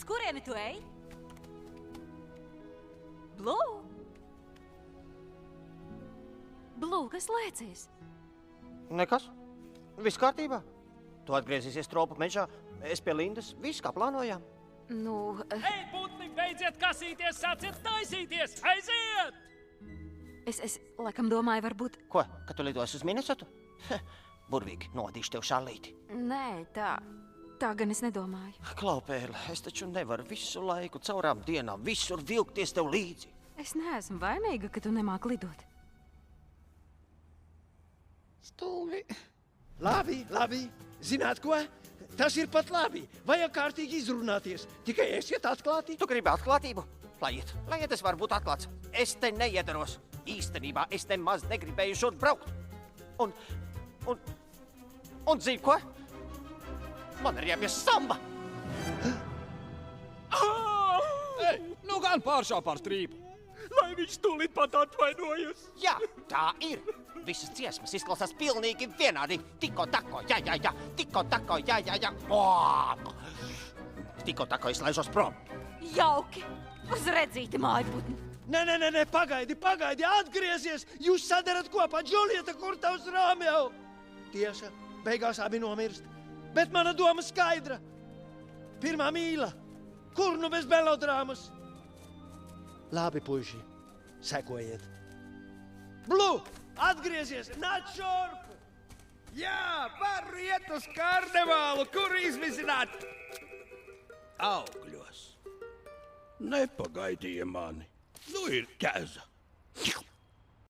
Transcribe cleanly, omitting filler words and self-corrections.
kurieni tu ej? Blue? Blue, kas lēcies? Nekas. Viss kārtībā. Tu atgriezīsies tropu mežā, es pie Lindas, viss kā plānojām. Nu... Ei, putni, beidziet kasīties, sāciet taisīties! Aiziet! Es laikam domāju, varbūt... Ko, ka tu lidos uz Minnesotu? Burvīgi, nodīšu tev šarlīti. Nē, tā gan es nedomāju. Klaupēle, es taču nevaru visu laiku, caurām dienām, visur vilkties tev līdzi. Es neesmu vainīga, ka tu nemāki lidot. Stulbi. Labi. Zināt ko? Tas ir pat labi. Vajag kārtīgi izrunāties. Tikai esiet atklāti. Tu gribi atklātību? Lai iet, es varu būt atklāts. Es te neiedaros. Īstenībā es nemaz negribēju šur braukt. Un zini ko? Man ir jāpie samba. Ei, nu gan pāršā par strīpu. Lai viņš tūlīt pat atvainojas. Jā, tā ir. Visas dziesmas izklausās pilnīgi vienādi. Tiko tako, jā. Tiko tako, jā. Tiko tako izlaižos prom. Jauki! Uz redzīti, mājputni! Nē, pagaidi, atgriezies! Jūs sadarat kopā, Džulieta, kur tavs Romeo? Tiesa, beigās abi nomirst. Bet mana doma skaidra. Pirmā mīla. Kur nu bez melodrāmas? Labi, puiši, sekojiet. Blue, atgriezies, nāc šurp! Jā, varu iet uz karnevālu, kur izvizināt augļos. Nepagaidīja mani. Nu ir ķeza.